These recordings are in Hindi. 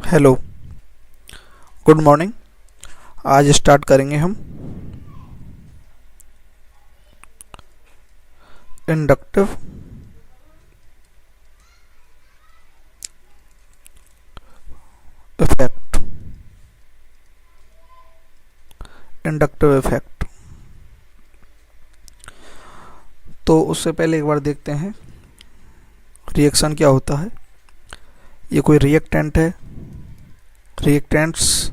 Hello, good morning. आज स्टार्ट करेंगे हम इंडक्टिव इफेक्ट। इंडक्टिव इफेक्ट तो उससे पहले एक बार देखते हैं रिएक्शन क्या होता है। ये कोई रिएक्टेंट है, रिएक्टेंट्स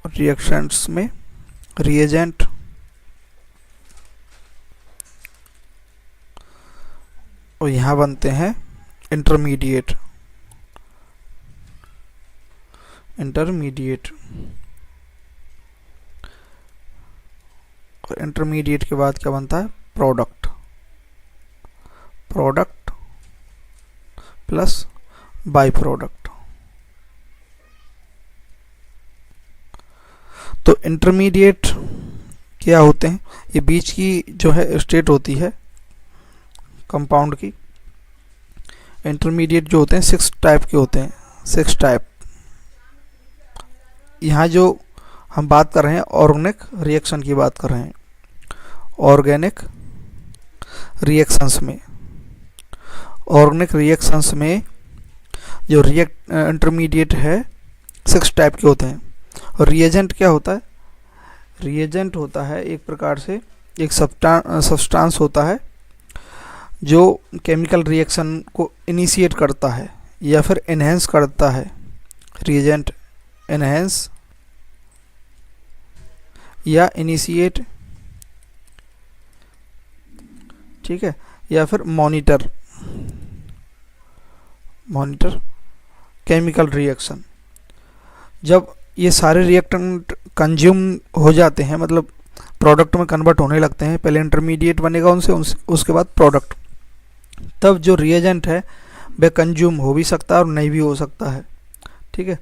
रिएक्शंस में रिएजेंट और यहाँ बनते हैं इंटरमीडिएट। और इंटरमीडिएट के बाद क्या बनता है? Product plus by product. तो इंटरमीडिएट क्या होते हैं? ये बीच की जो है स्टेट होती है कंपाउंड की। इंटरमीडिएट जो होते हैं 6 टाइप के होते हैं, 6 टाइप। यहाँ जो हम बात कर रहे हैं ऑर्गेनिक रिएक्शन की बात कर रहे हैं। ऑर्गेनिक रिएक्शंस में जो इंटरमीडिएट है 6 टाइप के होते हैं। और रिएजेंट क्या होता है? रिएजेंट होता है एक प्रकार से एक सब्सटेंस होता है जो केमिकल रिएक्शन को इनिशिएट करता है या फिर एनहेंस करता है। रिएजेंट एनहेंस या इनिशिएट, ठीक है, या फिर मॉनिटर केमिकल रिएक्शन। जब ये सारे रिएक्टेंट कंज्यूम हो जाते हैं, मतलब प्रोडक्ट में कन्वर्ट होने लगते हैं, पहले इंटरमीडिएट बनेगा उनसे, उसके बाद प्रोडक्ट, तब जो रिएजेंट है वह कंज्यूम हो भी सकता है और नहीं भी हो सकता है। ठीक है,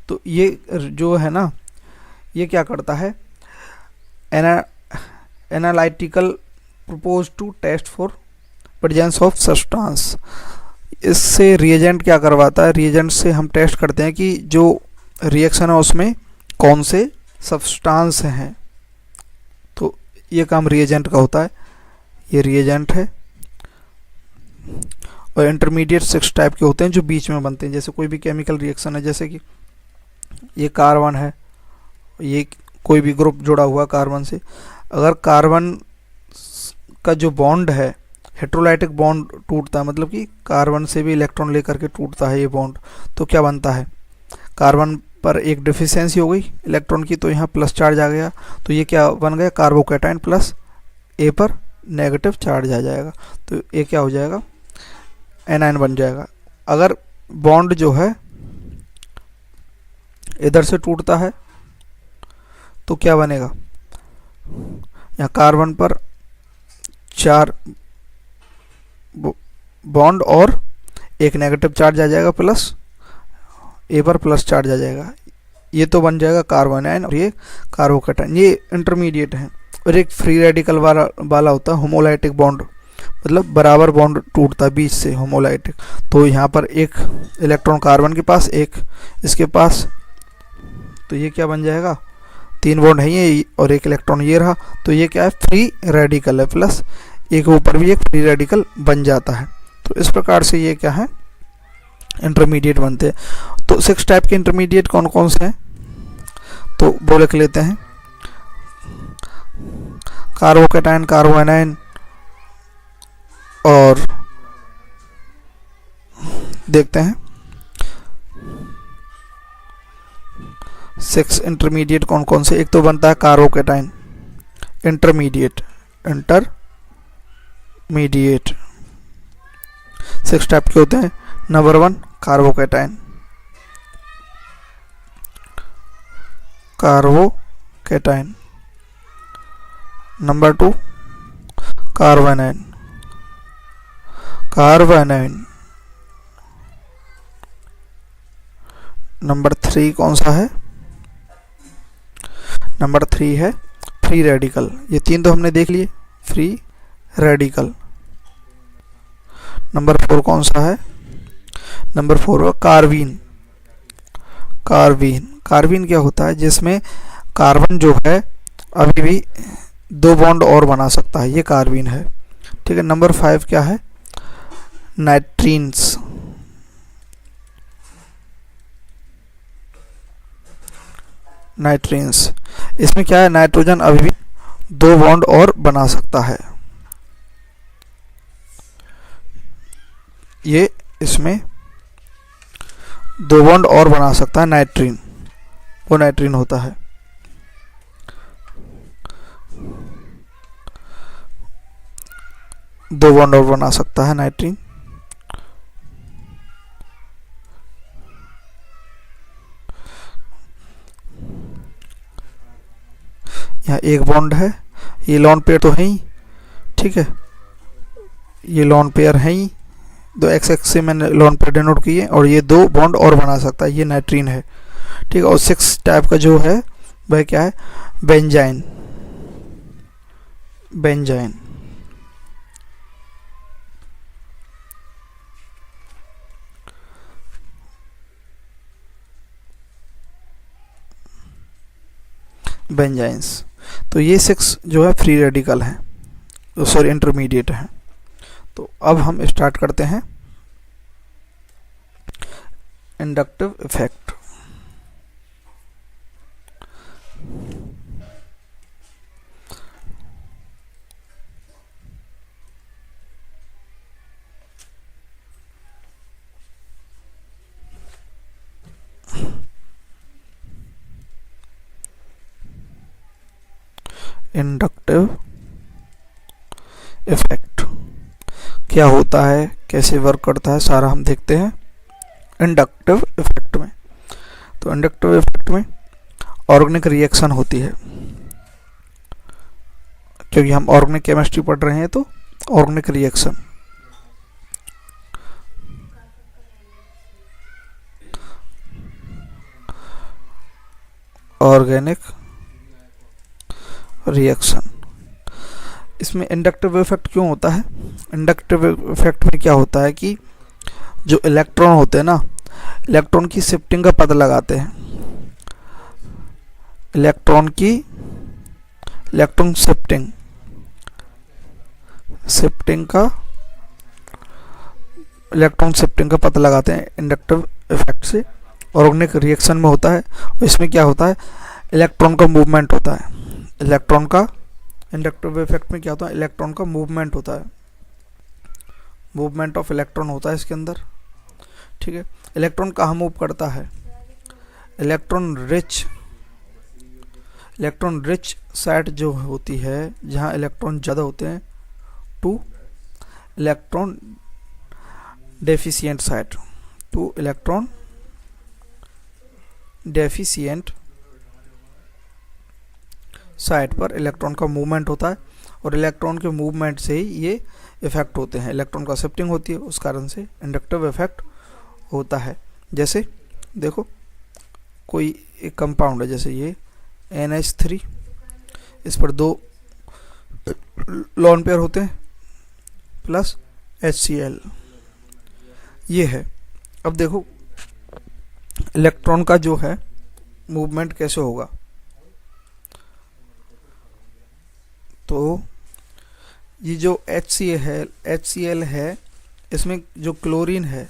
तो ये जो है ना, ये क्या करता है? Analytical propose to test for presence of substance. इससे रिएजेंट क्या करवाता है? रिएजेंट से हम टेस्ट करते हैं कि जो रिएक्शन है उसमें कौन से सब्सटेंस हैं। तो ये काम रिएजेंट का होता है। ये रिएजेंट है। और इंटरमीडिएट 6 टाइप के होते हैं जो बीच में बनते हैं। जैसे कोई भी केमिकल रिएक्शन है, जैसे कि ये कार्बन है, ये कोई भी ग्रुप जुड़ा हुआ कार्बन से, अगर कार्बन का जो बॉन्ड है हेट्रोलाइटिक बॉन्ड टूटता है, मतलब कि कार्बन से भी इलेक्ट्रॉन लेकर के टूटता है ये बॉन्ड, तो क्या बनता है? कार्बन पर एक डिफिशियंसी हो गई इलेक्ट्रॉन की, तो यहाँ प्लस चार्ज आ गया, तो ये क्या बन गया? कार्बोकैटायन प्लस ए पर नेगेटिव चार्ज आ जाएगा, तो ये क्या हो जाएगा? एनायन बन जाएगा। अगर बॉन्ड जो है इधर से टूटता है तो क्या बनेगा? यहाँ कार्बन पर 4 बॉन्ड और एक नेगेटिव चार्ज आ जाएगा, प्लस ए पर प्लस चार्ज आ जाएगा। ये तो बन जाएगा कार्बन आयन और ये कार्बोकैटायन। ये इंटरमीडिएट है। और एक फ्री रेडिकल वाला होता है होमोलाइटिक बॉन्ड, मतलब बराबर बॉन्ड टूटता है बीच से, होमोलाइटिक। तो यहाँ पर एक इलेक्ट्रॉन कार्बन के पास, एक इसके पास, तो ये क्या बन जाएगा? 3 बॉन्ड है ये और एक इलेक्ट्रॉन ये रहा, तो ये क्या है? फ्री रेडिकल है, प्लस एक ऊपर भी एक फ्री रेडिकल बन जाता है। तो इस प्रकार से ये क्या है? इंटरमीडिएट बनते हैं। तो 6 टाइप के इंटरमीडिएट कौन कौन से हैं? तो वो लिख लेते हैं। कार्बोकैटायन, कार्बोएनायन, और देखते हैं 6 इंटरमीडिएट कौन कौन से। एक तो बनता है कार्बोकैटायन इंटरमीडिएट 6 टाइप के होते हैं। नंबर 1 कार्बोकैटायन, नंबर 2 कार्बोएनायन, नंबर 3 कौन सा है? नंबर 3 है फ्री रेडिकल, ये 3 तो हमने देख लिए फ्री रेडिकल। नंबर 4 कौन सा है? Number 4 carbene. कार्बीन, कार्बीन क्या होता है? जिसमें कार्बन जो है अभी भी 2 बॉन्ड और बना सकता है, ये कार्बीन है। ठीक है। नंबर 5 क्या है? नाइट्रीन्स। नाइट्रीन्स, इसमें क्या है? नाइट्रोजन अभी भी 2 बॉन्ड और बना सकता है, ये इसमें 2 बॉन्ड और बना सकता है नाइट्रीन, वो नाइट्रीन होता है। दो बॉन्ड और बना सकता है नाइट्रीन। यहाँ एक बॉन्ड है, ये लॉन पेयर तो है ही, ठीक है, ये लॉन पेयर है ही, 2 एक्स एक्स से मैंने लॉन पेयर डिनोट किए, और ये 2 बॉन्ड और बना सकता है, ये नाइट्रीन है। ठीक है। और 6 टाइप का जो है वह क्या है? बेंजाइन। बेंजाइन, बेंजाइंस। तो ये 6 जो है फ्री रेडिकल हैं, सॉरी इंटरमीडिएट हैं। तो अब हम स्टार्ट करते हैं इंडक्टिव इफेक्ट। इंडक्टिव इफेक्ट क्या होता है, कैसे वर्क करता है, सारा हम देखते हैं इंडक्टिव इफेक्ट में। तो इंडक्टिव इफेक्ट में ऑर्गेनिक रिएक्शन होती है, क्योंकि हम ऑर्गेनिक केमिस्ट्री पढ़ रहे हैं, तो ऑर्गेनिक रिएक्शन। ऑर्गेनिक रिएक्शन, इसमें इंडक्टिव इफेक्ट क्यों होता है? इंडक्टिव इफेक्ट में क्या होता है कि जो इलेक्ट्रॉन होते हैं ना, इलेक्ट्रॉन की शिफ्टिंग का पता लगाते हैं। इलेक्ट्रॉन शिफ्टिंग इलेक्ट्रॉन शिफ्टिंग का पता लगाते हैं इंडक्टिव इफेक्ट से। ऑर्गेनिक रिएक्शन में होता है, इसमें क्या होता है? इलेक्ट्रॉन का मूवमेंट होता है। इलेक्ट्रॉन का इंडक्टिव इफेक्ट में क्या होता है? इलेक्ट्रॉन का मूवमेंट होता है, मूवमेंट ऑफ इलेक्ट्रॉन होता है इसके अंदर। ठीक है। इलेक्ट्रॉन कहाँ मूव करता है? इलेक्ट्रॉन रिच साइट जो होती है, जहाँ इलेक्ट्रॉन ज़्यादा होते हैं, two electron deficient site, two electron deficient site पर इलेक्ट्रॉन का मूवमेंट होता है, और इलेक्ट्रॉन के मूवमेंट से ही ये इफेक्ट होते हैं। इलेक्ट्रॉन का शिफ्टिंग होती है, उस कारण से इंडक्टिव इफेक्ट होता है। जैसे देखो, कोई एक कंपाउंड है, जैसे ये NH3, इस पर 2 लॉन पेयर होते हैं प्लस HCl, ये है। अब देखो इलेक्ट्रॉन का जो है मूवमेंट कैसे होगा, तो ये जो HCl है, इसमें जो क्लोरीन है,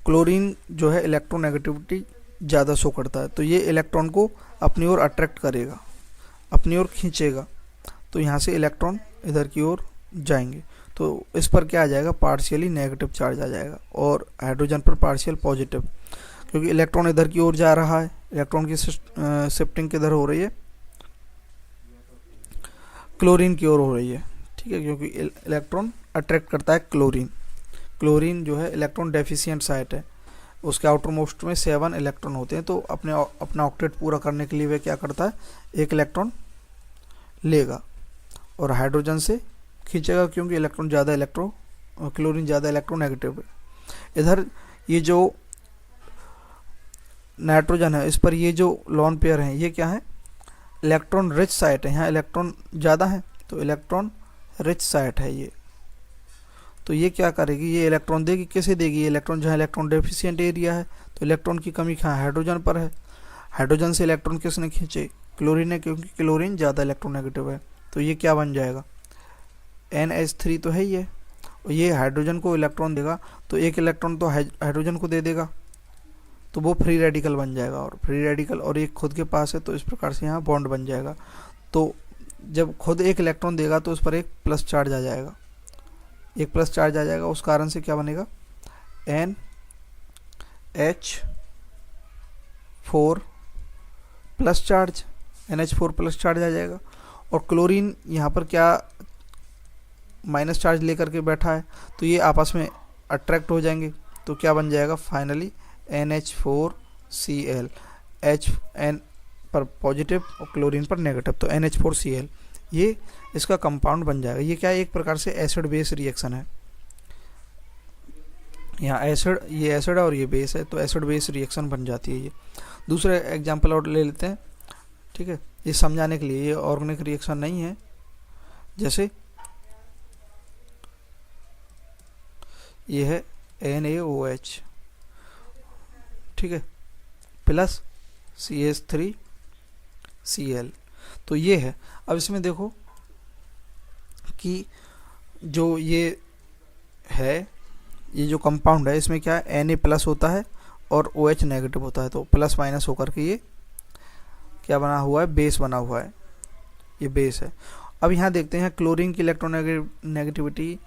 क्लोरीन जो है इलेक्ट्रोनेगेटिविटी ज़्यादा शो करता है, तो ये इलेक्ट्रॉन को अपनी ओर अट्रैक्ट करेगा, अपनी ओर खींचेगा, तो यहाँ से इलेक्ट्रॉन इधर की ओर जाएंगे, तो इस पर क्या आ जाएगा? पार्शियली नेगेटिव चार्ज आ जाएगा, और हाइड्रोजन पर पार्शियल पॉजिटिव, क्योंकि इलेक्ट्रॉन इधर की ओर जा रहा है। इलेक्ट्रॉन की शिफ्टिंग किधर हो रही है? क्लोरीन की ओर हो रही है। ठीक है, क्योंकि इलेक्ट्रॉन अट्रैक्ट करता है क्लोरीन। क्लोरीन जो है इलेक्ट्रॉन डेफिशिएंट साइट है, उसके आउटर मोस्ट में 7 इलेक्ट्रॉन होते हैं, तो अपना ऑक्टेट पूरा करने के लिए वह क्या करता है? 1 इलेक्ट्रॉन लेगा और हाइड्रोजन से खींचेगा, क्योंकि इलेक्ट्रॉन ज़्यादा क्लोरीन ज़्यादा इलेक्ट्रोनेगेटिव है। इधर ये जो नाइट्रोजन है, इस पर ये जो लॉन पेयर हैं, ये क्या है? इलेक्ट्रॉन रिच साइट है, यहाँ इलेक्ट्रॉन ज़्यादा है तो इलेक्ट्रॉन रिच साइट है ये। तो ये क्या करेगी, ये इलेक्ट्रॉन देगी, कैसे देगी, ये इलेक्ट्रॉन जहाँ इलेक्ट्रॉन डेफिशिएंट एरिया है तो इलेक्ट्रॉन की कमी कहाँ है, हाइड्रोजन पर है। हाइड्रोजन से इलेक्ट्रॉन किसने खींचे, क्लोरीन है, क्योंकि क्लोरीन ज़्यादा इलेक्ट्रोनेगेटिव है। तो ये क्या बन जाएगा, NH3 तो है ही है, और ये हाइड्रोजन को इलेक्ट्रॉन देगा तो एक इलेक्ट्रॉन तो हाइड्रोजन को दे देगा, तो वो फ्री रेडिकल बन जाएगा, और फ्री रेडिकल और एक खुद के पास है तो इस प्रकार से यहाँ बॉन्ड बन जाएगा। तो जब खुद एक इलेक्ट्रॉन देगा तो उस पर एक प्लस चार्ज आ जाएगा, एक प्लस चार्ज आ जाएगा, उस कारण से क्या बनेगा, NH4 plus charge, NH4 plus charge आ जाएगा। और क्लोरीन यहाँ पर क्या माइनस चार्ज लेकर के बैठा है तो ये आपस में अट्रैक्ट हो जाएंगे, तो क्या बन जाएगा फाइनली NH4Cl, HN पर पॉजिटिव और क्लोरीन पर नेगेटिव, तो NH4Cl ये इसका कंपाउंड बन जाएगा। ये क्या है, एक प्रकार से एसिड बेस रिएक्शन है। यहाँ एसिड, ये एसिड है और ये बेस है, तो एसिड बेस रिएक्शन बन जाती है ये। दूसरा एग्जांपल और ले लेते हैं, ठीक है, ये समझाने के लिए, ये ऑर्गेनिक रिएक्शन नहीं है। जैसे ये है NaOH, ठीक है, प्लस CH3Cl, तो ये है। अब इसमें देखो कि जो ये है, ये जो कंपाउंड है इसमें क्या है, Na प्लस होता है और OH नेगेटिव होता है, तो प्लस माइनस होकर के ये क्या बना हुआ है, बेस बना हुआ है, ये बेस है। अब यहाँ देखते हैं क्लोरीन की इलेक्ट्रोनेगेटिविटी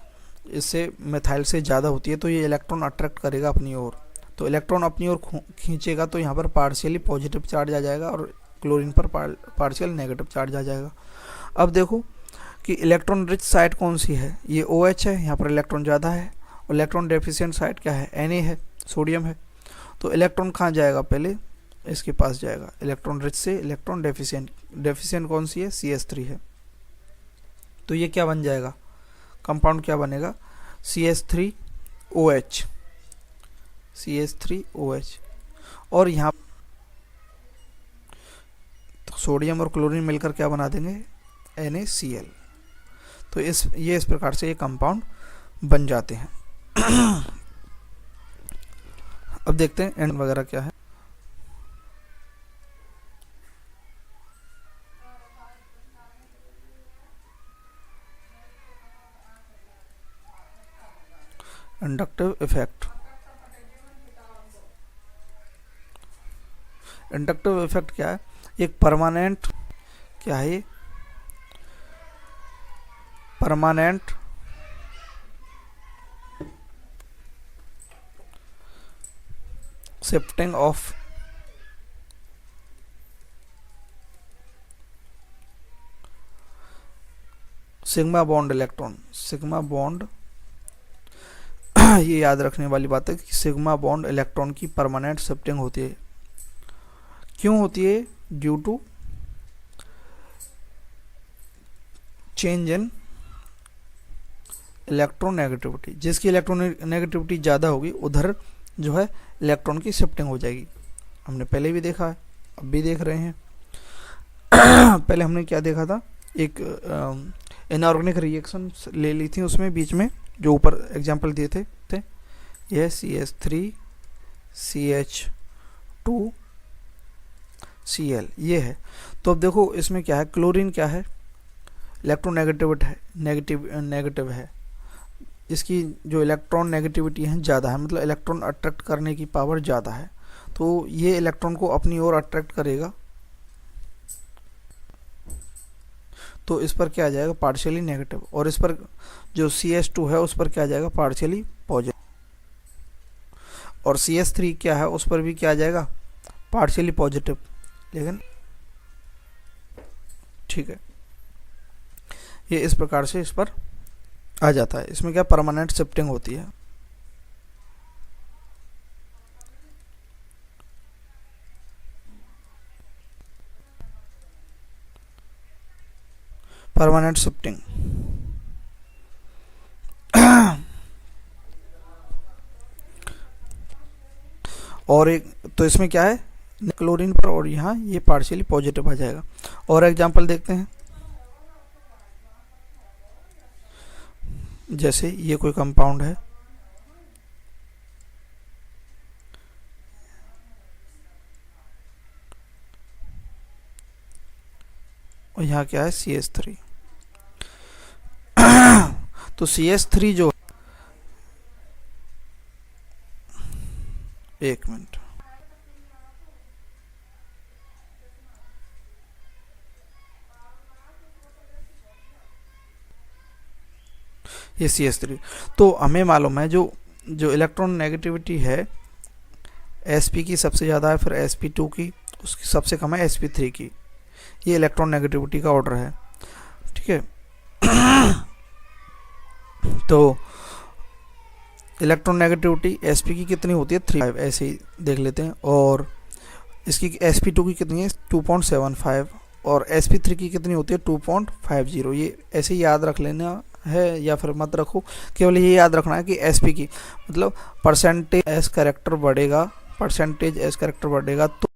इससे मिथाइल से ज़्यादा होती है, तो ये इलेक्ट्रॉन अट्रैक्ट करेगा अपनी ओर, तो इलेक्ट्रॉन अपनी ओर खींचेगा तो यहाँ पर पार्शियली पॉजिटिव चार्ज आ जाएगा और क्लोरीन पर पार्शियल नेगेटिव चार्ज आ जाएगा। अब देखो कि इलेक्ट्रॉन रिच साइट कौन सी है, ये OH है, यहाँ पर इलेक्ट्रॉन ज़्यादा है, और इलेक्ट्रॉन डेफिशिएंट साइट क्या है, Na है, सोडियम है। तो इलेक्ट्रॉन कहाँ जाएगा, पहले इसके पास जाएगा, इलेक्ट्रॉन रिच से इलेक्ट्रॉन डेफिशिएंट कौन सी है, CH3 है। तो ये क्या बन जाएगा, कंपाउंड क्या बनेगा, CH3OH, CH3OH। और यहाँ तो सोडियम और क्लोरीन मिलकर क्या बना देंगे, NaCl। तो इस प्रकार से ये कंपाउंड बन जाते हैं। अब देखते हैं एंड वगैरह क्या है। इंडक्टिव इफेक्ट, इंडक्टिव इफेक्ट क्या है, एक परमानेंट, क्या है ये, permanent shifting of sigma bond electron, sigma bond ये याद रखने वाली बात है कि सिग्मा बॉन्ड इलेक्ट्रॉन की परमानेंट शिफ्टिंग होती है। क्यों होती है, due to change in electronegativity, जिसकी इलेक्ट्रोनेगेटिविटी ज़्यादा होगी उधर जो है इलेक्ट्रॉन की शिफ्टिंग हो जाएगी। हमने पहले भी देखा है, अब भी देख रहे हैं। पहले हमने क्या देखा था, एक इनऑर्गेनिक रिएक्शन ले ली थी, उसमें बीच में जो ऊपर एग्जांपल दिए थे यह CH3CH2Cl ये है। तो अब देखो इसमें क्या है, क्लोरीन क्या है, इलेक्ट्रोनेगेटिविटी है, नेगेटिव है, इसकी जो इलेक्ट्रॉन नेगेटिविटी है ज़्यादा है, मतलब इलेक्ट्रॉन अट्रैक्ट करने की पावर ज़्यादा है, तो ये इलेक्ट्रॉन को अपनी ओर अट्रैक्ट करेगा, तो इस पर क्या आ जाएगा, पार्शियली नेगेटिव, और इस पर जो CH2 है उस पर क्या आ जाएगा, पार्शियली पॉजिटिव, और CH3 क्या है उस पर भी क्या आ जाएगा, पार्शियली पॉजिटिव। लेकिन ठीक है, ये इस प्रकार से इस पर आ जाता है। इसमें क्या परमानेंट शिफ्टिंग होती है। परमानेंट शिफ्टिंग और एक तो इसमें क्या है, क्लोरीन पर, और यहाँ ये पार्शियली पॉजिटिव आ जाएगा। और एग्जांपल देखते हैं, जैसे ये कोई कंपाउंड है, और यहाँ क्या है CH3। तो CH3 जो, एक मिनट, ये CH3, तो हमें मालूम है जो जो इलेक्ट्रॉन नेगेटिविटी है sp की सबसे ज़्यादा है, फिर sp2 की, उसकी सबसे कम है sp3 की। ये इलेक्ट्रॉन नेगेटिविटी का ऑर्डर है, ठीक है। तो इलेक्ट्रॉन नेगेटिविटी sp की कितनी होती है 3, ऐसे ही देख लेते हैं। और इसकी sp2 की कितनी है 2.75, और sp3 की कितनी होती है 2.50। ये ऐसे ही याद रख लेना है, या फिर मत रखो, केवल ये याद रखना है कि sp की मतलब परसेंटेज एस कैरेक्टर बढ़ेगा, परसेंटेज एस कैरेक्टर बढ़ेगा तो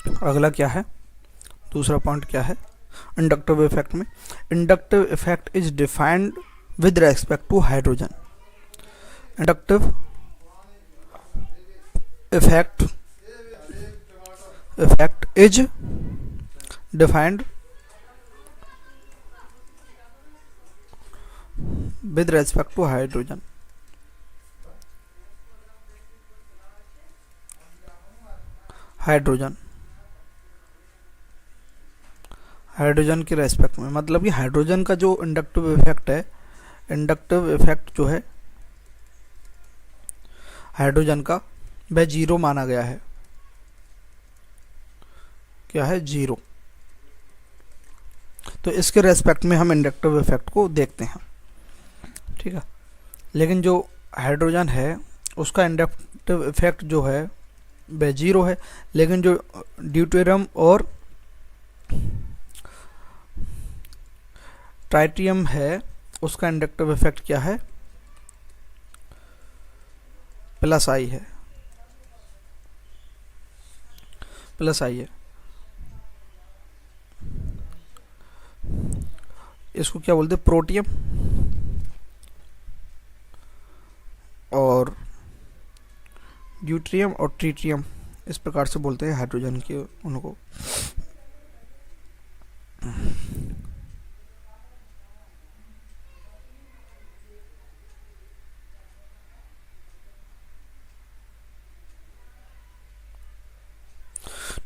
अगला क्या है, दूसरा पॉइंट क्या है इंडक्टिव इफेक्ट में। Inductive effect is defined with respect to hydrogen. Inductive effect is defined with respect to hydrogen. Hydrogen के रेस्पेक्ट में, मतलब कि हाइड्रोजन का जो इंडक्टिव इफेक्ट है, इंडक्टिव इफेक्ट जो है हाइड्रोजन का, वह जीरो माना गया है। क्या है, जीरो। तो इसके रेस्पेक्ट में हम इंडक्टिव इफेक्ट को देखते हैं, ठीक है। लेकिन जो हाइड्रोजन है उसका इंडक्टिव इफेक्ट जो है वह जीरो है, लेकिन जो ड्यूटेरियम और ट्राइटियम है उसका इंडक्टिव इफेक्ट क्या है, प्लस आई है, प्लस आई है। इसको क्या बोलते हैं, प्रोटियम और ड्यूटेरियम और ट्रिटियम, इस प्रकार से बोलते हैं हाइड्रोजन के उनको।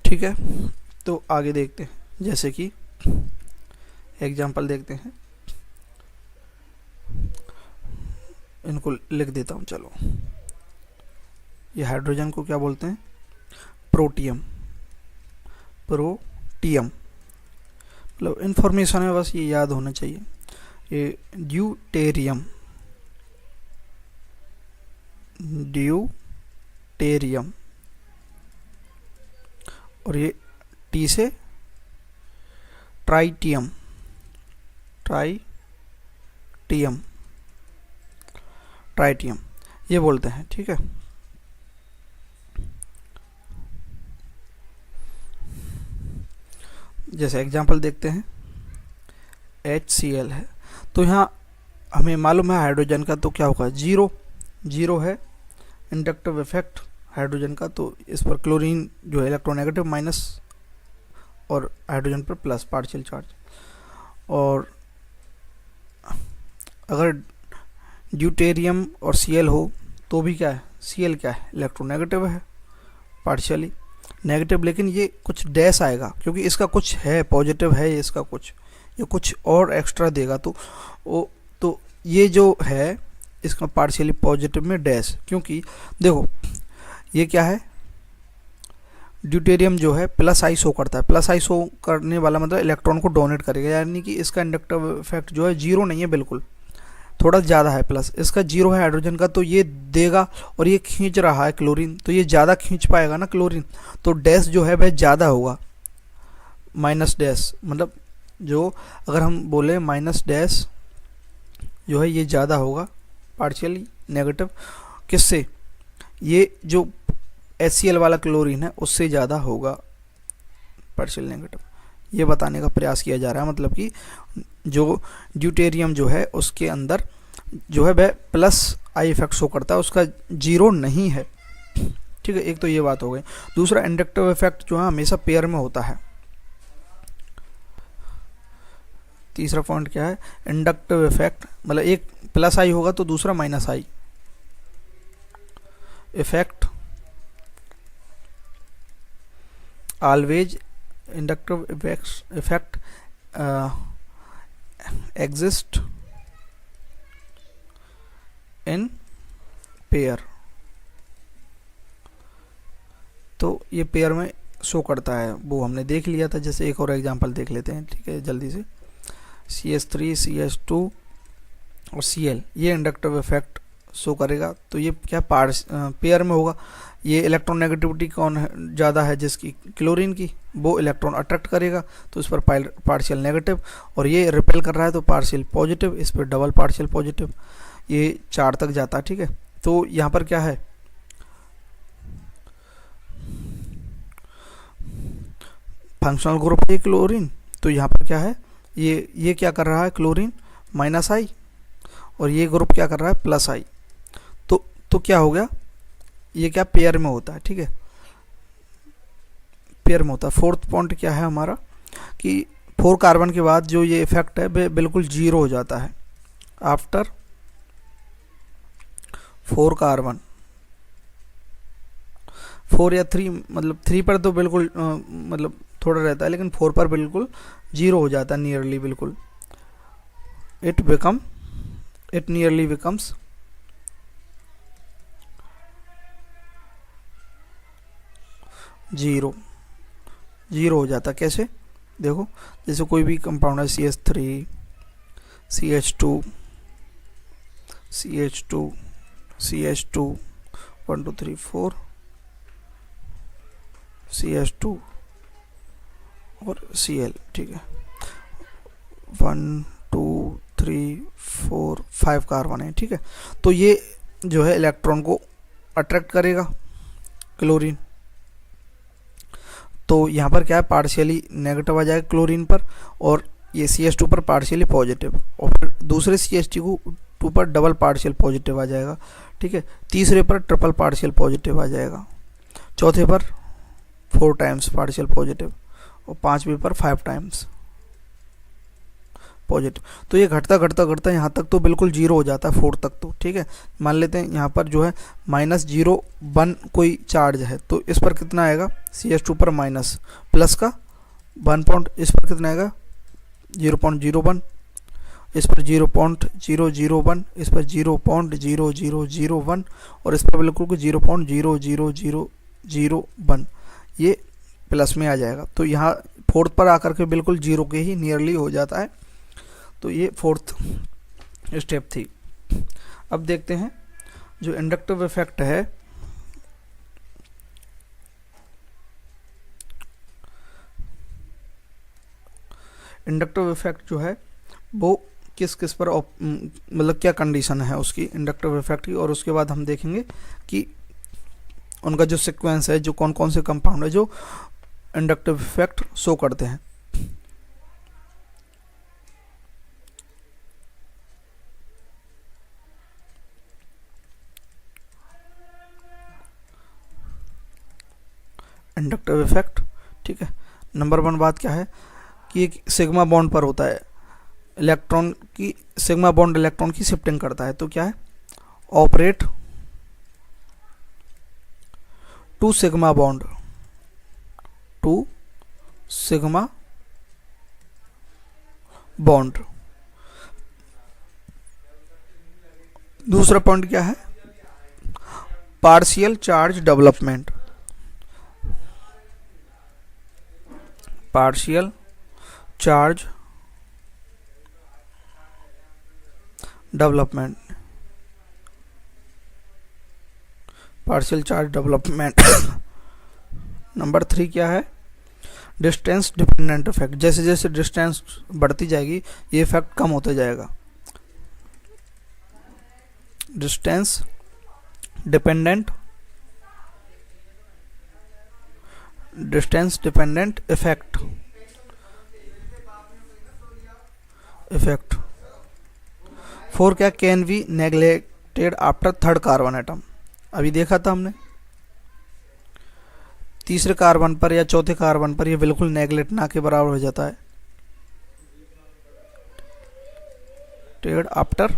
ठीक है, तो आगे देखते हैं, जैसे कि एग्जाम्पल देखते हैं, इनको लिख देता हूं। चलो, ये हाइड्रोजन को क्या बोलते हैं, प्रोटियम, प्रोटियम, मतलब इंफॉर्मेशन है, बस ये याद होना चाहिए। ये ड्यूटेरियम, ड्यूटेरियम, और ये टी से ट्राइटियम, ट्राइटियम, ट्राइटियम ये बोलते हैं, ठीक है। जैसे एग्जांपल देखते हैं, HCl है, तो यहाँ हमें मालूम है हाइड्रोजन का तो क्या होगा, जीरो, जीरो है इंडक्टिव इफेक्ट हाइड्रोजन का। तो इस पर क्लोरीन जो है इलेक्ट्रोनेगेटिव माइनस और हाइड्रोजन पर प्लस पार्शियल चार्ज। और अगर ड्यूटेरियम और Cl हो तो भी क्या है, Cl क्या है, इलेक्ट्रोनेगेटिव है, पार्शियली नेगेटिव, लेकिन ये कुछ डैश आएगा क्योंकि इसका कुछ है पॉजिटिव है, इसका कुछ, ये कुछ और एक्स्ट्रा देगा। तो ये जो है इसका पार्शियली पॉजिटिव में डैश, क्योंकि देखो ये क्या है, ड्यूटेरियम जो है प्लस आई शो करता है, प्लस आई शो करने वाला मतलब इलेक्ट्रॉन को डोनेट करेगा, यानी कि इसका इंडक्टिव इफेक्ट जो है जीरो नहीं है, बिल्कुल थोड़ा ज़्यादा है, प्लस इसका जीरो है हाइड्रोजन का, तो ये देगा। और ये खींच रहा है क्लोरीन, तो ये ज़्यादा खींच पाएगा ना क्लोरीन, तो डैश जो है वह ज़्यादा होगा, माइनस डैश, मतलब जो अगर हम बोले माइनस डैश जो है ये ज़्यादा होगा, पार्शियली नेगेटिव, किससे, ये जो HCl वाला क्लोरीन है उससे ज़्यादा होगा पार्शियल नेगेटिव। ये बताने का प्रयास किया जा रहा है, मतलब कि जो ड्यूटेरियम जो है उसके अंदर जो है वह प्लस आई इफेक्ट शो करता है, उसका जीरो नहीं है, ठीक है। एक तो ये बात हो गई। दूसरा, इंडक्टिव इफेक्ट जो है हमेशा पेयर में होता है। तीसरा पॉइंट क्या है, इंडक्टिव इफेक्ट मतलब एक प्लस आई होगा तो दूसरा minus I effect, always inductive effect exist in pair। तो ये पेयर में शो करता है, वो हमने देख लिया था। जैसे एक और एग्जांपल देख लेते हैं, ठीक है, जल्दी से। CH3 CH2 और Cl, ये इंडक्टिव इफेक्ट शो करेगा, तो ये क्या पेयर में होगा। ये इलेक्ट्रॉन नेगेटिविटी कौन है ज़्यादा है, जिसकी, क्लोरीन की, वो इलेक्ट्रॉन अट्रैक्ट करेगा, तो इस पर पार्शियल नेगेटिव, और ये रिपेल कर रहा है तो पार्शियल पॉजिटिव, इस पर डबल पार्शियल पॉजिटिव, ये 4 तक जाता है, ठीक है। तो यहाँ पर क्या है, फंक्शनल ग्रुप है क्लोरीन, तो यहाँ पर क्या है, ये क्या कर रहा है क्लोरीन माइनस आई, और ये ग्रुप क्या कर रहा है प्लस आई। तो क्या हो गया, ये क्या पेयर में होता है, ठीक है, पेयर में होता है। फोर्थ पॉइंट क्या है हमारा कि 4 कार्बन के बाद जो ये इफेक्ट है बिल्कुल जीरो हो जाता है। आफ्टर 4 कार्बन, 4 या 3, मतलब 3 पर तो बिल्कुल मतलब थोड़ा रहता है, लेकिन 4 पर बिल्कुल जीरो हो जाता है, नियरली बिल्कुल। इट नियरली बिकम्स जीरो हो जाता। कैसे, देखो जैसे कोई भी कंपाउंड है CH3, CH2, CH2, CH2, 1 2 3 4, CH2 और Cl, ठीक है, 1 2 3 4 5 कार्बन है, ठीक है। तो ये जो है इलेक्ट्रॉन को अट्रैक्ट करेगा क्लोरीन, तो यहाँ पर क्या है पार्शियली नेगेटिव आ जाएगा क्लोरीन पर, और ये CH2 पर पार्शियली पॉजिटिव, और फिर दूसरे CH2 पर डबल पार्शियल पॉजिटिव आ जाएगा, ठीक है। तीसरे पर ट्रिपल पार्शियल पॉजिटिव आ जाएगा, चौथे पर 4 टाइम्स पार्शियल पॉजिटिव, और 5वें पर 5 टाइम्स पॉजिटिव। तो ये घटता यहाँ तक तो बिल्कुल जीरो हो जाता है 4 तक तो, ठीक है। मान लेते हैं यहाँ पर जो है -0.1 कोई चार्ज है, तो इस पर कितना आएगा, CH2 पर माइनस, प्लस का 1 पॉइंट, इस पर कितना आएगा 0.01, इस पर 0.001, इस पर 0.0001, और इस पर बिल्कुल 0.00001, ये प्लस में आ जाएगा। तो यहाँ 4th पर आकर के बिल्कुल जीरो के ही नियरली हो जाता है। तो ये 4th स्टेप थी। अब देखते हैं जो इंडक्टिव इफेक्ट है, इंडक्टिव इफेक्ट जो है वो किस किस पर मतलब क्या कंडीशन है उसकी इंडक्टिव इफेक्ट की, और उसके बाद हम देखेंगे कि उनका जो सीक्वेंस है, जो कौन कौन से कंपाउंड है जो इंडक्टिव इफेक्ट शो करते हैं। इंडक्टिव इफेक्ट, ठीक है। नंबर 1 बात क्या है कि एक सिग्मा बॉन्ड पर होता है, इलेक्ट्रॉन की सिग्मा बॉन्ड इलेक्ट्रॉन की शिफ्टिंग करता है, तो क्या है operate to sigma bond, to sigma bond. दूसरा पॉइंट क्या है, partial charge development, partial charge development, partial charge development. Number 3 क्या है, डिस्टेंस डिपेंडेंट इफेक्ट, जैसे जैसे डिस्टेंस बढ़ती जाएगी ये इफेक्ट कम होता जाएगा। डिस्टेंस डिपेंडेंट इफेक्ट, फोर क्या, can be neglected after 3rd carbon atom. अभी देखा था हमने, तीसरे कार्बन पर या चौथे कार्बन पर ये बिल्कुल नेग्लेक्ट ना के बराबर हो जाता है, टेड आफ्टर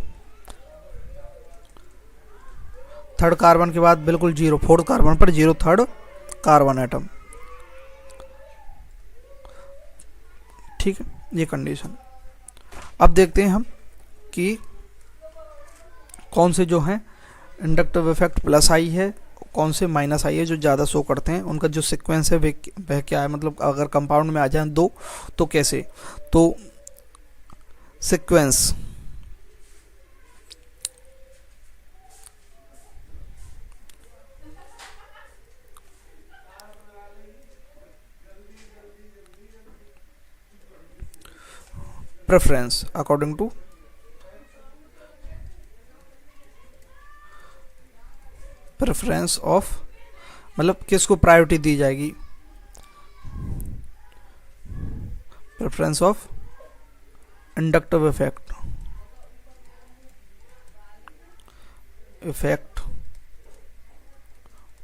3rd कार्बन के बाद बिल्कुल जीरो, 4th कार्बन पर 0 3rd कार्बन एटम, ठीक है, ये कंडीशन। अब देखते हैं हम कि कौन से जो हैं इंडक्टिव इफेक्ट प्लस आई है, कौन से माइनस आई है जो ज़्यादा शो करते हैं, उनका जो सीक्वेंस है वह क्या है, मतलब अगर कंपाउंड में आ जाए 2 तो कैसे। तो sequence, preference according to preference of, मतलब किसको प्रायोरिटी दी जाएगी, difference of inductive effect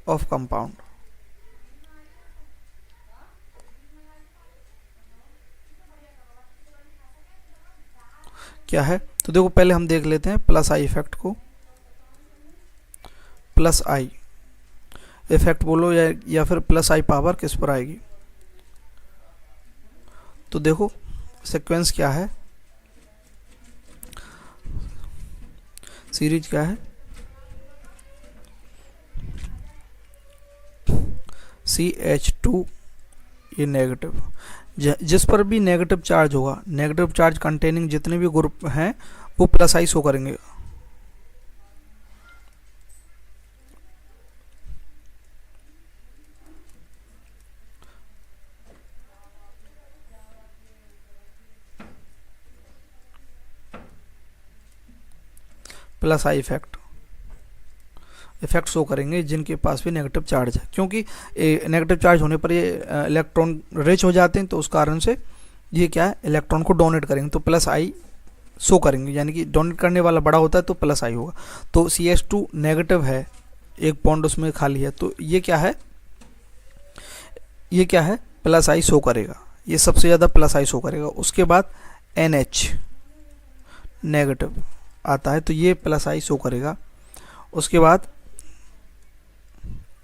of compound. क्या है? तो देखो पहले हम देख लेते हैं प्लस आई इफेक्ट को। प्लस आई इफेक्ट बोलो या फिर प्लस आई पावर किस पर आएगी? तो देखो सीक्वेंस क्या है, सीरीज क्या है, CH2 ये नेगेटिव, जिस पर भी नेगेटिव चार्ज होगा, नेगेटिव चार्ज कंटेनिंग जितने भी ग्रुप हैं वो प्लस आई शो करेंगे। प्लस आई इफेक्ट शो करेंगे जिनके पास भी नेगेटिव चार्ज है, क्योंकि नेगेटिव चार्ज होने पर ये इलेक्ट्रॉन रिच हो जाते हैं, तो उस कारण से ये क्या है, इलेक्ट्रॉन को डोनेट करेंगे तो प्लस आई शो करेंगे, यानी कि डोनेट करने वाला बड़ा होता है तो प्लस आई होगा। तो CH2 नेगेटिव है, एक बॉन्ड उसमें खाली है, तो ये क्या है, ये क्या है, प्लस आई शो करेगा, ये सबसे ज़्यादा प्लस आई शो करेगा। उसके बाद NH नेगेटिव आता है तो ये प्लस आई शो करेगा। उसके बाद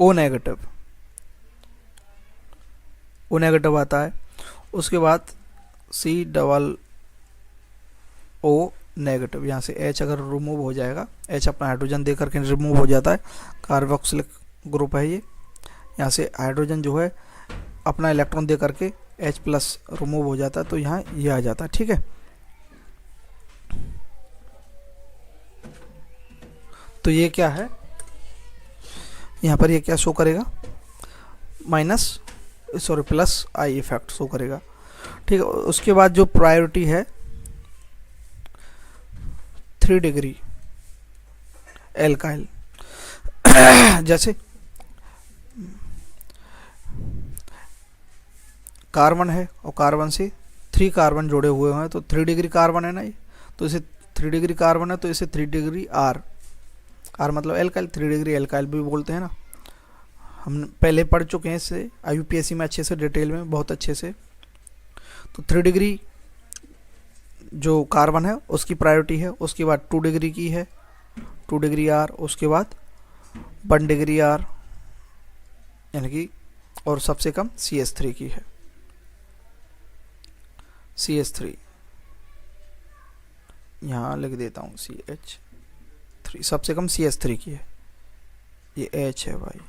O नेगेटिव आता है। उसके बाद COO नेगेटिव, यहाँ से H अगर रिमूव हो जाएगा, H अपना हाइड्रोजन दे करके रिमूव हो जाता है, कार्बोक्सिलिक ग्रुप है ये, यहाँ से हाइड्रोजन जो है अपना इलेक्ट्रॉन दे करके H प्लस रिमूव हो जाता है, तो यहाँ ये आ जाता है। ठीक है, तो ये क्या है, यहाँ पर ये क्या शो करेगा, प्लस आई इफेक्ट शो करेगा। ठीक है, उसके बाद जो प्रायोरिटी है 3 डिग्री एल्काइल जैसे कार्बन है और कार्बन से 3 कार्बन जुड़े हुए हैं, तो 3 डिग्री कार्बन है ना ये, तो इसे 3 डिग्री कार्बन है तो इसे 3 डिग्री आर मतलब एल्काइल, 3 डिग्री एल्काइल भी बोलते हैं ना, हम पहले पढ़ चुके हैं इससे IUPAC में अच्छे से, डिटेल में, बहुत अच्छे से। तो 3 डिग्री जो कार्बन है उसकी प्रायोरिटी है, उसके बाद 2 डिग्री की है, 2 डिग्री आर, उसके बाद 1 डिग्री आर यानी कि, और सबसे कम CH3 की है, CH3 यहाँ लिख देता हूँ, CH3 सबसे कम CH3 की है, ये H है भाई,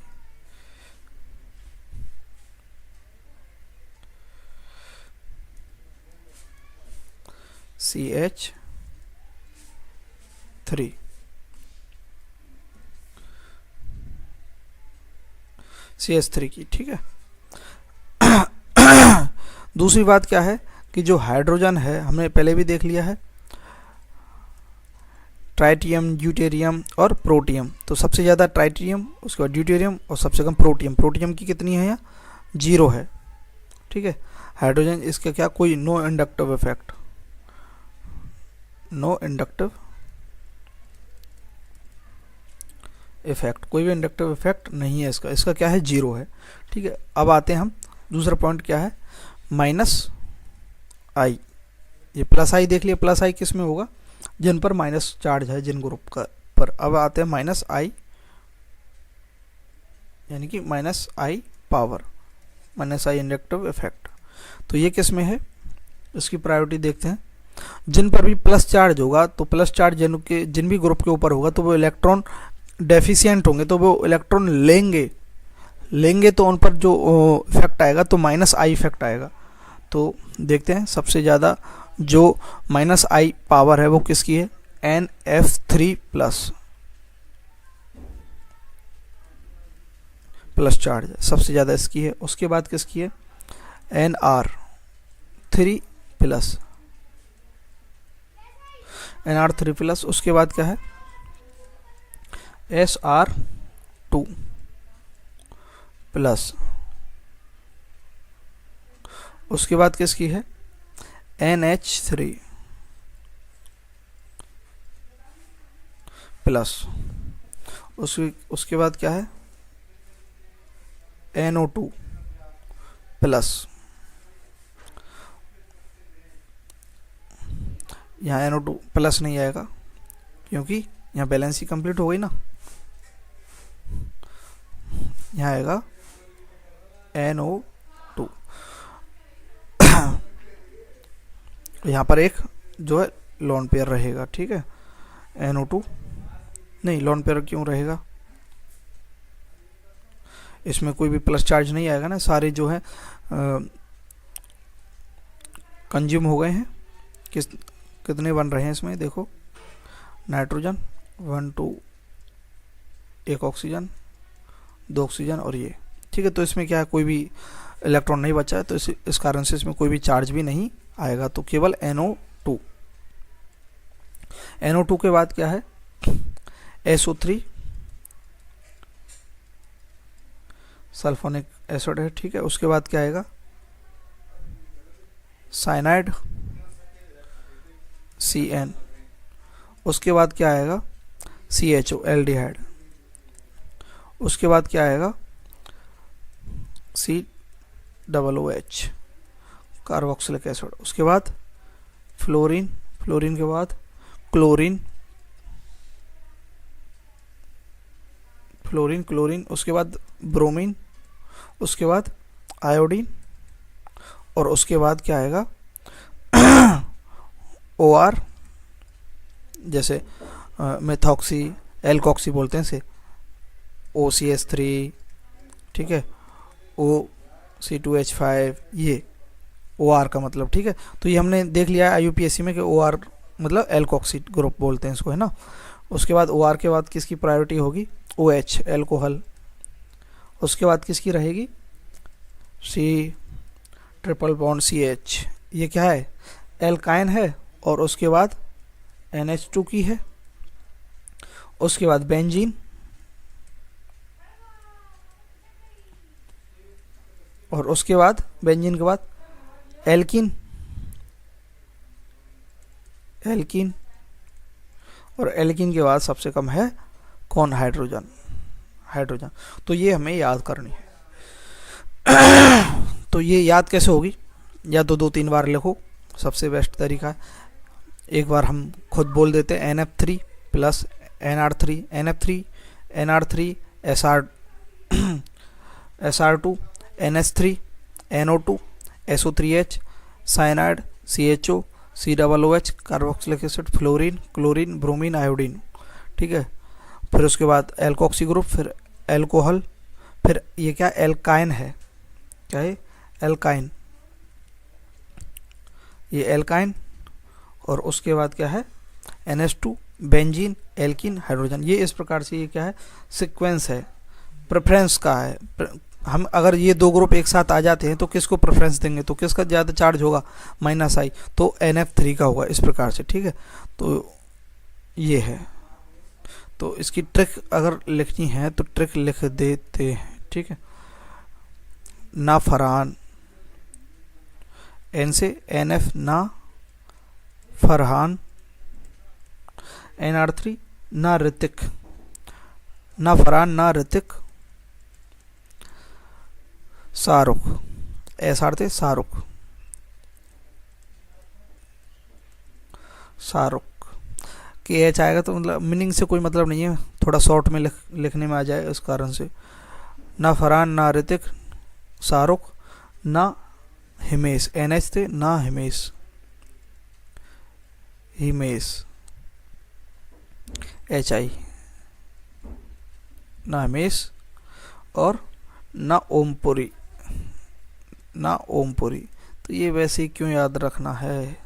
CH3 की। ठीक है दूसरी बात क्या है कि जो हाइड्रोजन है हमने पहले भी देख लिया है, ट्राइटियम, ड्यूटेरियम और प्रोटियम। तो सबसे ज़्यादा ट्राइटियम, उसके बाद ड्यूटेरियम और सबसे कम प्रोटियम। प्रोटियम की कितनी है, यहाँ 0 है। ठीक है, हाइड्रोजन इसका क्या, कोई no inductive effect, no inductive effect, कोई भी इंडक्टिव इफेक्ट नहीं है इसका, इसका क्या है 0 है। ठीक है, अब आते हैं हम, दूसरा पॉइंट क्या है, माइनस आई, ये प्लस आई देख लिया, प्लस आई किस में होगा, जिन पर माइनस चार्ज है, जिन ग्रुप का पर। अब आते हैं माइनस आई, यानी कि माइनस आई पावर, माइनस आई इंडक्टिव इफेक्ट। तो ये किस में है, इसकी प्रायोरिटी देखते हैं। जिन पर भी प्लस चार्ज होगा, तो प्लस चार्ज जिन भी ग्रुप के ऊपर होगा, तो वो इलेक्ट्रॉन डेफिशिएंट होंगे, तो वो इलेक्ट्रॉन लेंगे तो उन पर जो इफेक्ट आएगा तो माइनस आई इफेक्ट आएगा। तो देखते हैं सबसे ज़्यादा जो माइनस आई पावर है वो किसकी है, NF3 प्लस चार्ज है, सबसे ज़्यादा इसकी है। उसके बाद किसकी है, NR3 प्लस। उसके बाद क्या है, SR2 प्लस। उसके बाद किसकी है, NH3 प्लस, उसके बाद क्या है NO2 प्लस, यहाँ NO2 प्लस नहीं आएगा क्योंकि यहाँ बैलेंस ही कंप्लीट हो गई ना, यहाँ आएगा NO2। यहाँ पर एक जो है लोन पेयर रहेगा, ठीक है। NO2 नहीं, लोन पेयर क्यों रहेगा, इसमें कोई भी प्लस चार्ज नहीं आएगा ना, सारे जो है कंज्यूम हो गए हैं। कितने बन रहे हैं इसमें देखो, नाइट्रोजन 1 2, एक ऑक्सीजन, 2 ऑक्सीजन और ये, ठीक है। तो इसमें क्या है, कोई भी इलेक्ट्रॉन नहीं बचा है, तो इस कारण से इसमें कोई भी चार्ज भी नहीं आएगा, तो केवल NO2। NO2 के बाद क्या है SO3 सल्फोनिक एसिड है, ठीक है। उसके बाद क्या आएगा साइनाइड CN, उसके बाद क्या आएगा CHO एल्डिहाइड, उसके बाद क्या आएगा COOH कार्बोक्सिलिक एसिड, उसके बाद फ्लोरीन, फ्लोरीन के बाद क्लोरीन, फ्लोरीन क्लोरीन, उसके बाद ब्रोमीन, उसके बाद आयोडीन, और उसके बाद क्या आएगा OR, जैसे मेथॉक्सी एल्कॉक्सी बोलते हैं इसे, OCH3, ठीक है, OC2H5, ये OR का मतलब, ठीक है। तो ये हमने देख लिया है IUPAC में कि OR मतलब एल्कॉक्सी ग्रुप बोलते हैं इसको, है ना। उसके बाद OR के बाद किसकी प्रायोरिटी होगी OH एल्कोहल, उसके बाद किसकी रहेगी C ट्रिपल बॉन्ड CH, ये क्या है एल्काइन है, और उसके बाद NH2 की है, उसके बाद बेंजीन, और उसके बाद बेंजीन के बाद एल्कीन, एल्कीन, और एल्कीन के बाद सबसे कम है कौन हाइड्रोजन, हाइड्रोजन। तो ये हमें याद करनी है। तो ये याद कैसे होगी, या तो 2-3 बार लिखो, सबसे बेस्ट तरीका है। एक बार हम खुद बोल देते हैं NF3 plus NR3, NF3 NR3 SR2 NH3 NO2 SO3H cyanide CHO COOH carboxylic acid, fluorine chlorine bromine iodine, ठीक है। फिर उसके बाद एल्कोक्सी ग्रुप, फिर एल्कोहल, फिर ये क्या एल्काइन है, क्या है एल्काइन, ये एल्काइन, और उसके बाद क्या है NH2 बेंजीन एल्कीन हाइड्रोजन। ये इस प्रकार से ये क्या है सीक्वेंस है, प्रेफरेंस का है। हम अगर ये 2 ग्रुप एक साथ आ जाते हैं तो किसको प्रेफरेंस देंगे, तो किसका ज़्यादा चार्ज होगा -I, तो NF3 का होगा, इस प्रकार से, ठीक है। तो ये है, तो इसकी ट्रिक अगर लिखनी है तो ट्रिक लिख देते हैं, ठीक है। ना फरहान, N से NF ना फरहान, NR3 ना ऋतिक, ना फरहान ना ऋतिक, शाहरुख SR थे शाहरुख, शाहरुख KH आएगा तो मतलब मीनिंग से कोई मतलब नहीं है, थोड़ा शॉर्ट में लिखने में आ जाए, इस कारण से। ना फरहान ना ऋतिक शाहरुख, ना हिमेश NH थे ना हिमेश, हिमेश HI ना हिमेश, और ना ओमपुरी, ना ओमपुरी। तो ये वैसे क्यों याद रखना है,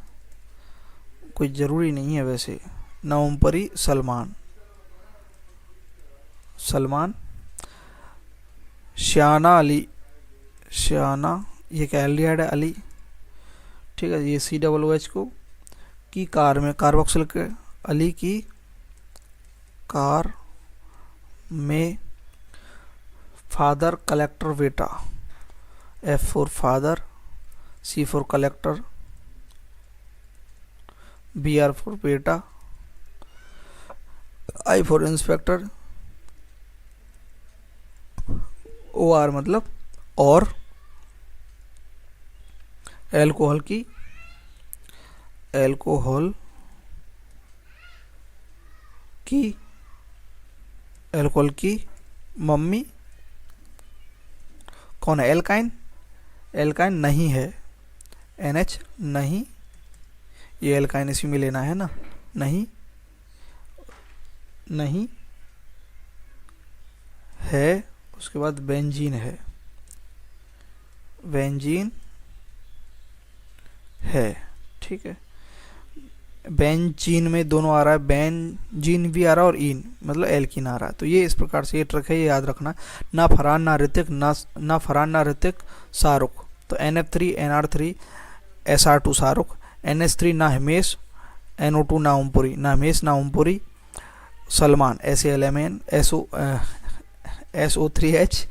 कोई ज़रूरी नहीं है वैसे। ना ओमपुरी सलमान, सलमान, श्याना अली, श्याना ये क्या एल्डिहाइड है अली, ठीक है। ये COOH को की कार में कार्बोक्सिलिक अली की कार में, फादर कलेक्टर बेटा F for father, C for collector, BR for बेटा, I फॉर इंस्पेक्टर, OR मतलब और, एल्कोहल की मम्मी कौन है? एल्काइन, एल्काइन नहीं है, NH नहीं, ये एल्काइन इसी में लेना है ना, नहीं है। उसके बाद बेंजीन है, ठीक है। बेंजीन में दोनों आ रहा है, बेंजीन भी आ रहा है और इन मतलब एल्कीन आ रहा है। तो ये इस प्रकार से ये ट्रिक है, ये याद रखना। ना फरहान ना ऋतिक शाहरुख, तो NF3 NR3 SR2 Shahrukh, NH3 ना हिमेश, NO2 ना ओमपुरी, सलमान SALMN SO3H,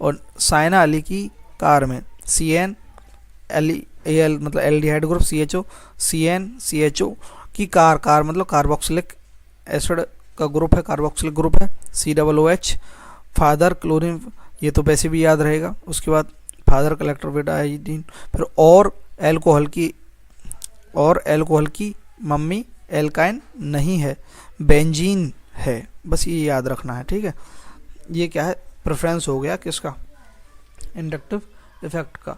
और साइना अली की कार में CN AL मतलब एल्डिहाइड ग्रुप, CHO की कार मतलब कार्बोक्सिलिक एसिड का ग्रुप है, कार्बोक्सिलिक ग्रुप है, COOH, फादर क्लोरीन, ये तो वैसे भी याद रहेगा। उसके बाद फादर कलेक्टर बेटा आयोडीन, फिर और एल्कोहल की मम्मी एल्काइन नहीं है, बेंजीन है, बस ये याद रखना है, ठीक है। ये क्या है? प्रेफरेंस हो गया किसका? इंडक्टिव इफेक्ट का।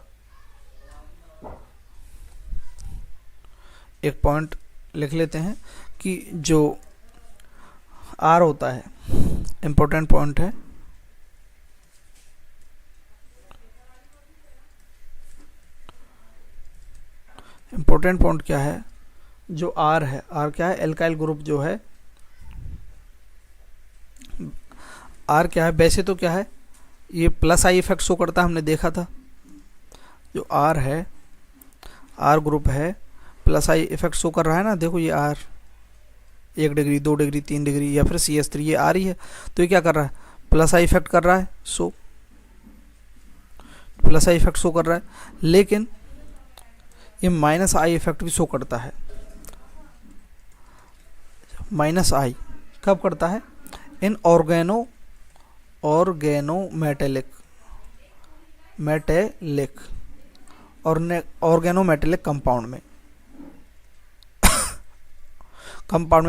एक पॉइंट लिख लेते हैं कि जो R होता है, इंपॉर्टेंट पॉइंट है, इंपॉर्टेंट पॉइंट क्या है? जो R है, R क्या है? एल्काइल ग्रुप जो है, R क्या है? वैसे तो क्या है, ये प्लस आई इफेक्ट शो करता है, हमने देखा था। जो R है, R ग्रुप है, प्लस आई इफेक्ट शो कर रहा है ना, देखो ये R 1 डिग्री 2 डिग्री 3 डिग्री या फिर CH3 ये आ रही है, तो ये क्या कर रहा है? प्लस आई इफेक्ट कर रहा है, प्लस आई इफेक्ट शो कर रहा है। लेकिन ये माइनस आई इफेक्ट भी शो करता है। माइनस आई कब करता है? इन ऑर्गेनोमेटेलिक कंपाउंड में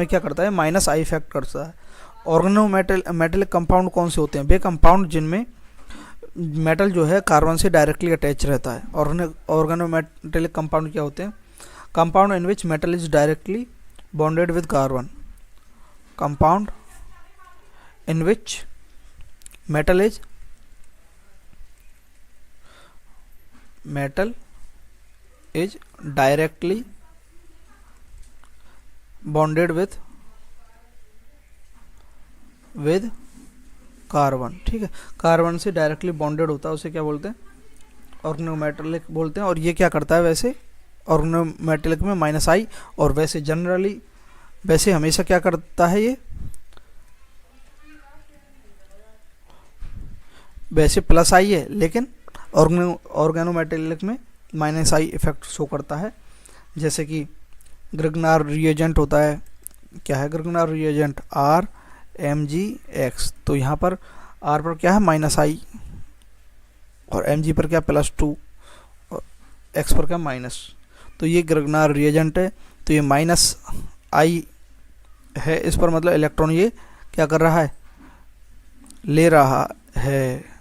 क्या करता है? माइनस आई इफेक्ट करता है। ऑर्गेनोमेटेलिक कंपाउंड कौन से होते हैं? वे कंपाउंड जिनमें मेटल जो है कार्बन से डायरेक्टली अटैच रहता है। ऑर्गेनोमेटेलिक कंपाउंड क्या होते हैं? Compound in which metal is directly bonded with carbon, compound in which metal is directly bonded with carbon, ठीक है। कार्बन से डायरेक्टली बॉन्डेड होता है, उसे क्या बोलते हैं? ऑर्गेनोमेटेलिक बोलते हैं। और ये क्या करता है? वैसे ऑर्गेनोमेटेलिक में माइनस आई, और वैसे हमेशा क्या करता है? ये वैसे प्लस आई है, लेकिन ऑर्गेनोमेटेलिक में माइनस आई इफेक्ट शो करता है। जैसे कि ग्रिग्नार रिएजेंट होता है, क्या है ग्रिग्नार रिएजेंट? RMgX, तो यहाँ पर R पर क्या है? माइनस आई, और Mg पर क्या? +2, और X पर क्या? माइनस। तो ये ग्रिग्नार रिएजेंट है, तो ये माइनस आई है इस पर, मतलब इलेक्ट्रॉन ये क्या कर रहा है? ले रहा है,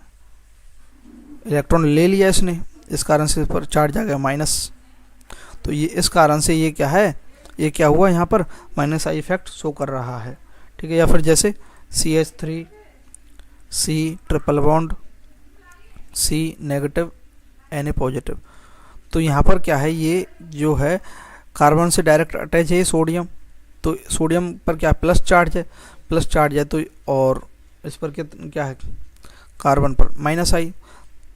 इलेक्ट्रॉन ले लिया इसने, इस कारण से इस पर चार्ज आ गया माइनस। तो ये इस कारण से ये क्या है? ये क्या हुआ? यहाँ पर माइनस आई इफेक्ट शो कर रहा है, ठीक है। या फिर जैसे CH3 C triple bond C negative Na positive, तो यहाँ पर क्या है? ये जो है कार्बन से डायरेक्ट अटैच है सोडियम, तो सोडियम पर क्या? प्लस चार्ज है, तो और इस पर क्या है? कार्बन पर माइनस आई।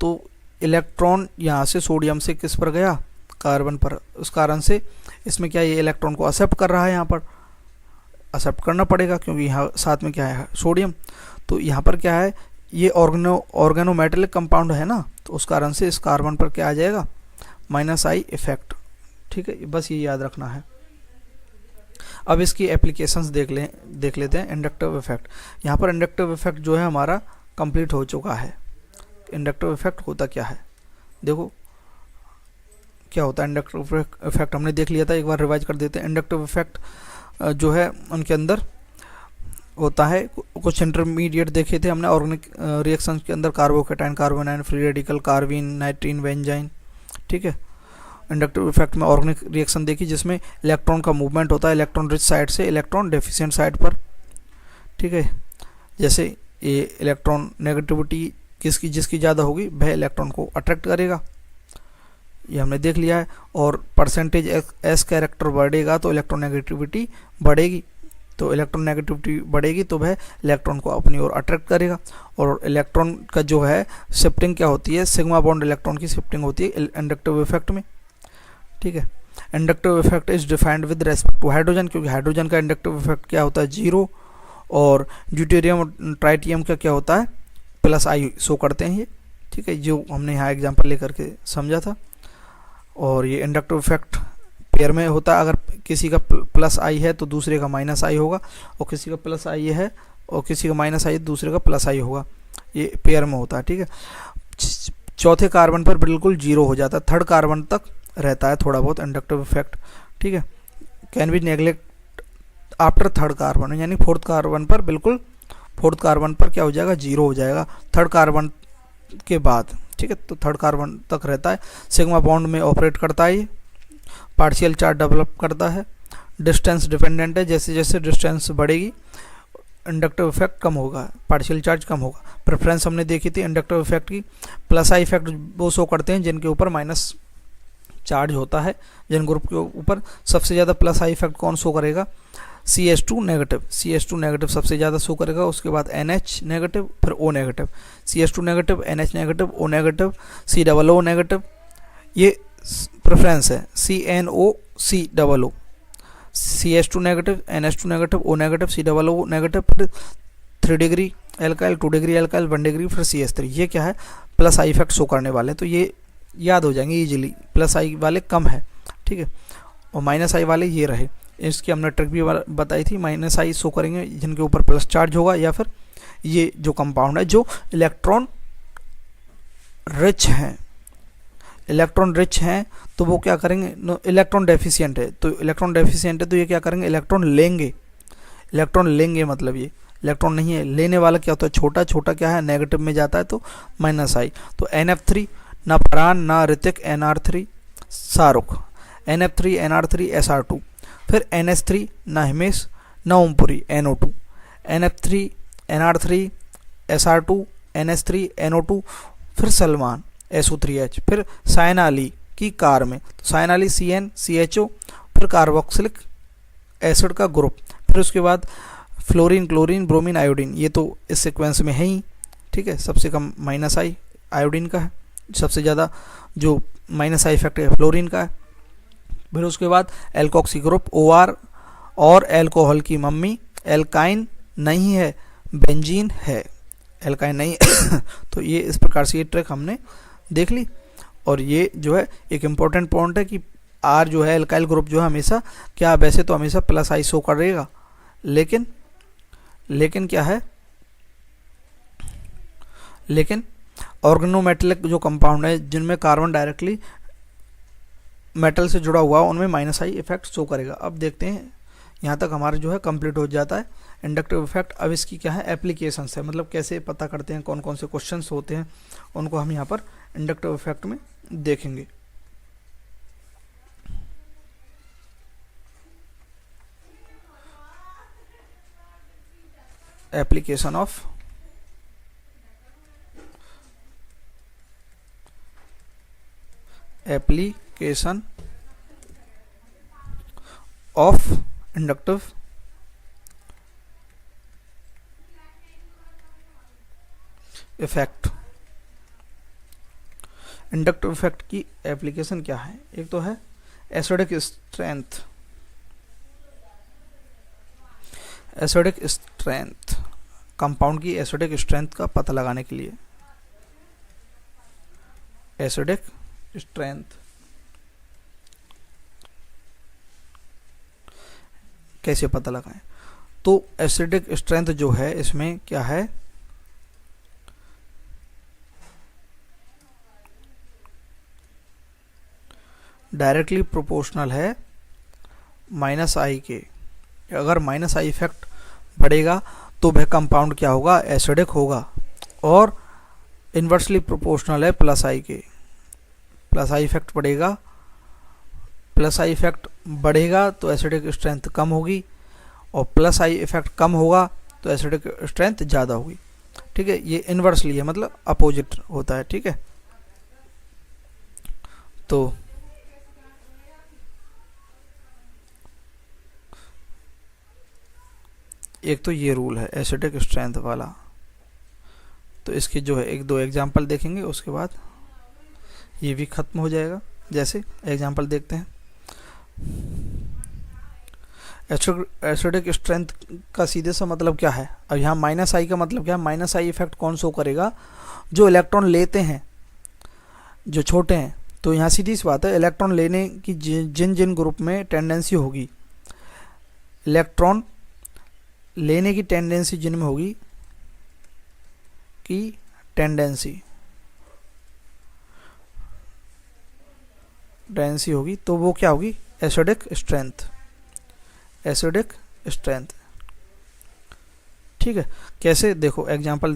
तो इलेक्ट्रॉन यहाँ से सोडियम से किस पर गया? कार्बन पर। उस कारण से इसमें क्या, ये इलेक्ट्रॉन को एक्सेप्ट कर रहा है, यहाँ पर एक्सेप्ट करना पड़ेगा क्योंकि यहाँ साथ में क्या है? सोडियम। तो यहाँ पर क्या है? ये ऑर्गेनोमेटेलिक कंपाउंड है ना, तो उस कारण से इस कार्बन पर क्या आ जाएगा? माइनस आई इफेक्ट, ठीक है। बस ये याद रखना है। अब इसकी एप्लीकेशंस देख लेते हैं। इंडक्टिव इफेक्ट, यहाँ पर इंडक्टिव इफेक्ट जो है हमारा कंप्लीट हो चुका है। इंडक्टिव इफेक्ट होता क्या है, देखो क्या होता है। इंडक्टिव इफेक्ट हमने देख लिया था, एक बार रिवाइज कर देते हैं। इंडक्टिव इफेक्ट जो है उनके अंदर होता है, कुछ इंटरमीडिएट देखे थे हमने ऑर्गेनिक रिएक्शंस के अंदर, कार्बोकेटाइन, कार्बोनाइन, फ्री रेडिकल, कार्बिन, नाइट्रीन, बेंजाइन, ठीक है। इंडक्टिव इफेक्ट में ऑर्गेनिक रिएक्शन देखी जिसमें इलेक्ट्रॉन का मूवमेंट होता है इलेक्ट्रॉन रिच साइड से इलेक्ट्रॉन डेफिशिएंट साइड पर, ठीक है। जैसे ये इलेक्ट्रॉन नेगेटिविटी जिसकी ज़्यादा होगी वह इलेक्ट्रॉन को अट्रैक्ट करेगा, ये हमने देख लिया है। और परसेंटेज एस कैरेक्टर बढ़ेगा तो इलेक्ट्रॉन नेगेटिविटी बढ़ेगी, तो इलेक्ट्रॉन नेगेटिविटी बढ़ेगी तो वह इलेक्ट्रॉन को अपनी ओर अट्रैक्ट करेगा। और इलेक्ट्रॉन का जो है शिफ्टिंग क्या होती है, सिग्मा बॉन्ड इलेक्ट्रॉन की शिफ्टिंग होती है इंडक्टिव इफेक्ट में, ठीक है। Inductive effect is defined with respect to hydrogen, क्योंकि हाइड्रोजन का इंडक्टिव इफेक्ट क्या होता है, 0, और ड्यूटेरियम और ट्राइटियम का क्या होता है, +I शो करते हैं ये, ठीक है, जो हमने यहाँ एग्जाम्पल लेकर के समझा था। और ये इंडक्टिव इफेक्ट पेयर में होता है, अगर किसी का +I है तो दूसरे का -I होगा, और किसी का +I है और किसी का -I दूसरे का +I होगा, ये पेयर में होता है, ठीक है। चौथे कार्बन पर बिल्कुल 0 हो जाता है, थर्ड कार्बन तक रहता है थोड़ा बहुत इंडक्टिव इफेक्ट, ठीक है। Can be neglect after third carbon, यानी फोर्थ कार्बन पर बिल्कुल, फोर्थ कार्बन पर क्या हो जाएगा, 0 हो जाएगा थर्ड कार्बन के बाद, ठीक है। तो थर्ड कार्बन तक रहता है, सिग्मा बॉन्ड में ऑपरेट करता है, ये पार्शियल चार्ज डेवलप करता है, डिस्टेंस डिपेंडेंट है, जैसे जैसे डिस्टेंस बढ़ेगी इंडक्टिव इफेक्ट कम होगा, पार्शियल चार्ज कम होगा। प्रेफरेंस हमने देखी थी इंडक्टिव इफेक्ट की, +I इफेक्ट वो शो करते हैं जिनके ऊपर माइनस चार्ज होता है, जिन ग्रुप के ऊपर सबसे ज़्यादा +I इफेक्ट कौन शो करेगा, CH2 नेगेटिव, CH2 नेगेटिव सबसे ज़्यादा शो करेगा, उसके बाद NH नेगेटिव, फिर O negative, CH2 negative, NH negative, O negative, COO negative, ये प्रेफरेंस है, CNOCOO, CH2 negative, NH2 negative, O negative, COO negative, फिर 3 degree alkyl, 2 degree alkyl, 1 degree, फिर CH3, ये क्या है +I इफेक्ट शो करने वाले, तो ये याद हो जाएंगे इजीली, +I वाले कम है, ठीक है, और -I वाले ये रहे। इसकी हमने ट्रिक भी बताई थी, -I शो करेंगे जिनके ऊपर प्लस चार्ज होगा, या फिर ये जो कंपाउंड है जो इलेक्ट्रॉन रिच हैं, इलेक्ट्रॉन रिच हैं तो वो क्या करेंगे, इलेक्ट्रॉन डेफिशिएंट है, तो इलेक्ट्रॉन डेफिशिएंट है तो ये क्या करेंगे, इलेक्ट्रॉन लेंगे, इलेक्ट्रॉन लेंगे, मतलब ये इलेक्ट्रॉन नहीं है, लेने वाला क्या होता है, छोटा छोटा क्या है, नेगेटिव में जाता है तो -I। तो NF3 ना फरहान ना Hrithik, NR3 Shahrukh, NF3 NR3 SR2, फिर NH3 ना हिमेश ना Om Puri, NO2, NF3 NR3 SR2 NH3 NO2, फिर सलमान SO3H, फिर साइना अली की कार में, तो साइना अली CN CHO, फिर कार्बोक्सिलिक एसिड का ग्रुप, फिर उसके बाद फ्लोरीन, क्लोरीन, ब्रोमीन, आयोडीन, ये तो इस सीक्वेंस में है ही, ठीक है। सबसे कम -I आयोडीन का है, सबसे ज़्यादा जो -I इफेक्ट है फ्लोरीन का है। फिर उसके बाद एल्कोक्सी ग्रुप, OR और एल्कोहल की मम्मी, एल्काइन नहीं है, बेंजीन है, एल्काइन नहीं तो ये इस प्रकार से ये ट्रिक हमने देख ली। और ये जो है एक इम्पॉर्टेंट पॉइंट है कि R जो है एल्काइल ग्रुप जो है हमेशा क्या, वैसे तो हमेशा +I शो करेगा, लेकिन क्या है, लेकिन ऑर्गेनोमेटेलिक जो कंपाउंड है जिनमें कार्बन डायरेक्टली मेटल से जुड़ा हुआ उनमें -I इफेक्ट शो करेगा। अब देखते हैं, यहाँ तक हमारा जो है कंप्लीट हो जाता है इंडक्टिव इफेक्ट। अब इसकी क्या है एप्लीकेशंस है, मतलब कैसे पता करते हैं, कौन कौन से क्वेश्चंस होते हैं, उनको हम यहाँ पर इंडक्टिव इफेक्ट में देखेंगे। Application of inductive effect. Inductive effect की एप्लीकेशन क्या है, एक तो है acidic strength, acidic strength compound की एसिडिक स्ट्रेंथ का पता लगाने के लिए, एसिडिक स्ट्रेंथ कैसे पता लगाएं। तो एसिडिक स्ट्रेंथ जो है इसमें क्या है, डायरेक्टली प्रोपोर्शनल है माइनस आई के। अगर माइनस आई इफेक्ट बढ़ेगा तो वह कंपाउंड क्या होगा, एसिडिक होगा। और इन्वर्सली प्रोपोर्शनल है प्लस आई के। प्लस आई इफेक्ट बढ़ेगा, प्लस आई इफेक्ट बढ़ेगा तो एसिडिक स्ट्रेंथ कम होगी, और प्लस आई इफेक्ट कम होगा तो एसिडिक स्ट्रेंथ ज़्यादा होगी। ठीक है, ये इन्वर्सली है, मतलब अपोजिट होता है। ठीक है, तो एक तो ये रूल है एसिडिक स्ट्रेंथ वाला। तो इसके जो है एक दो एग्जांपल देखेंगे, उसके बाद ये भी ख़त्म हो जाएगा। जैसे एग्जांपल देखते हैं, एसिडिक स्ट्रेंथ का सीधे सा मतलब क्या है। अब यहाँ माइनस आई का मतलब क्या है, माइनस आई इफेक्ट कौन शो करेगा, जो इलेक्ट्रॉन लेते हैं, जो छोटे हैं। तो यहाँ सीधी सी बात है, इलेक्ट्रॉन लेने की जिन जिन ग्रुप में टेंडेंसी होगी, इलेक्ट्रॉन लेने की टेंडेंसी जिनमें होगी की टेंडेंसी होगी, तो वो क्या होगी, एसिडिक स्ट्रेंथ। Acidic strength. ठीक है, कैसे देखो एग्जांपल